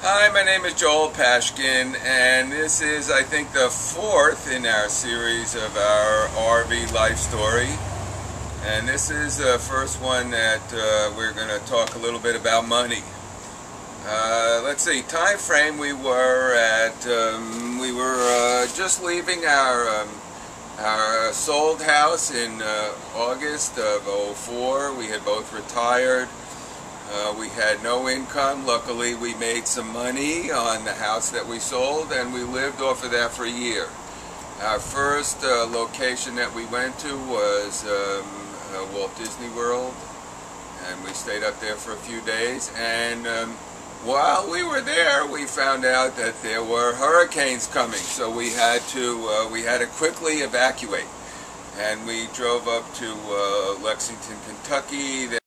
Hi, my name is Joel Pashkin, and this is, I think, the fourth in our series of our RV life story. And this is the first one that we're going to talk a little bit about money. Let's see, time frame, we were just leaving our sold house in August of '04. We had both retired. We had no income. Luckily, we made some money on the house that we sold, and we lived off of that for a year. Our first location that we went to was Walt Disney World, and we stayed up there for a few days. And while we were there, we found out that there were hurricanes coming, so we had to quickly evacuate. And we drove up to Lexington, Kentucky.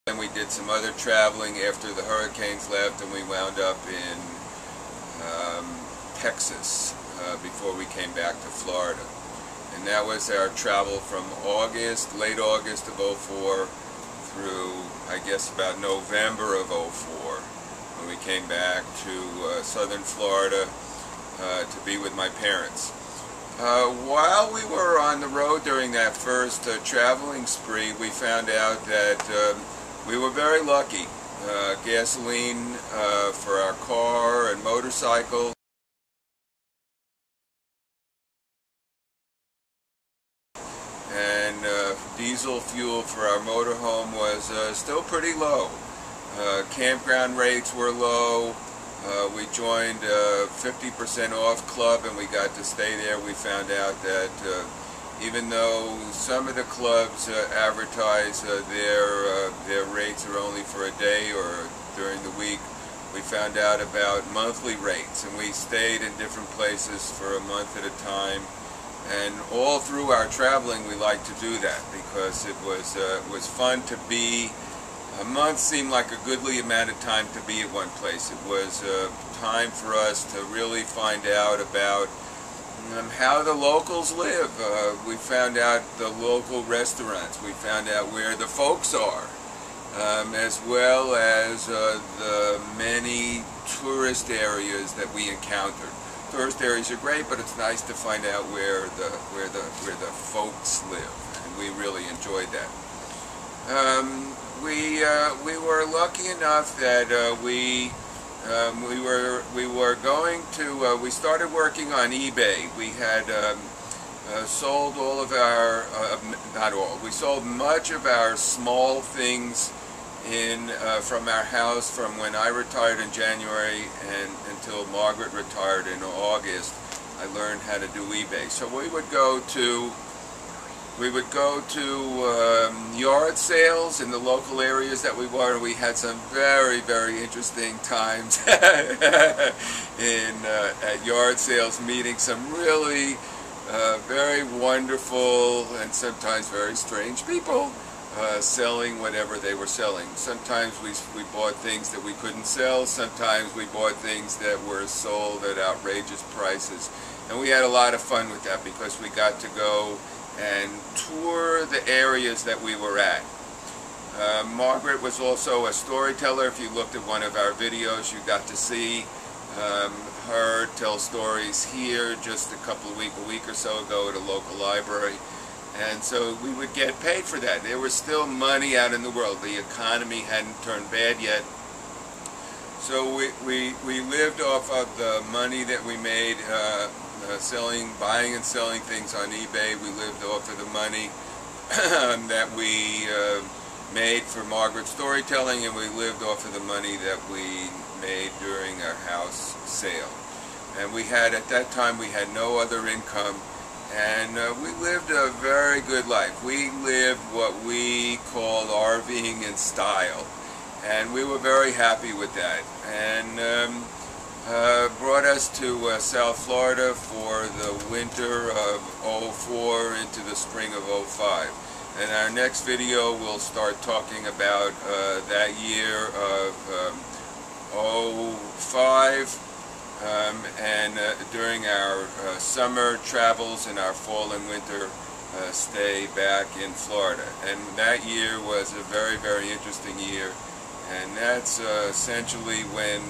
And we did some other traveling after the hurricanes left, and we wound up in Texas before we came back to Florida. And that was our travel from late August of '04 through, I guess, about November of '04, when we came back to southern Florida to be with my parents. While we were on the road during that first traveling spree, we found out that we were very lucky. Gasoline for our car and motorcycle, and diesel fuel for our motorhome was still pretty low. Campground rates were low. We joined a 50% off club, and we got to stay there. We found out that even though some of the clubs advertise their rates are only for a day or during the week, we found out about monthly rates, and we stayed in different places for a month at a time. And all through our traveling, we liked to do that because it was fun to be. A month seemed like a goodly amount of time to be at one place. It was time for us to really find out about how the locals live. We found out the local restaurants. We found out where the folks are, as well as the many tourist areas that we encountered. Tourist areas are great, but it's nice to find out where the folks live, and we really enjoyed that. We were lucky enough that we were going to, we started working on eBay. We had sold all of our, not all, we sold much of our small things from our house from when I retired in January and until Margaret retired in August. I learned how to do eBay. So we would go to yard sales in the local areas that we were. We had some very, very interesting times at yard sales, meeting some really very wonderful and sometimes very strange people selling whatever they were selling. Sometimes we bought things that we couldn't sell. Sometimes we bought things that were sold at outrageous prices. And we had a lot of fun with that because we got to go and tour the areas that we were at. Margaret was also a storyteller. If you looked at one of our videos, you got to see her tell stories here just a week or so ago at a local library. And so we would get paid for that. There was still money out in the world. The economy hadn't turned bad yet. So we lived off of the money that we made buying and selling things on eBay. We lived off of the money that we made for Margaret's storytelling, and we lived off of the money that we made during our house sale. And we had, at that time, we had no other income, and we lived a very good life. We lived what we called RVing in style, and we were very happy with that. And brought us to South Florida for the winter of '04 into the spring of '05. And our next video will start talking about that year of '05 and during our summer travels and our fall and winter stay back in Florida. And that year was a very, very interesting year, and that's essentially when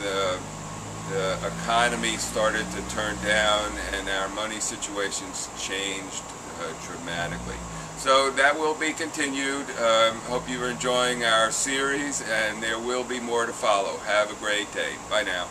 the economy started to turn down and our money situations changed dramatically. So that will be continued. Hope you're enjoying our series, and there will be more to follow. Have a great day. Bye now.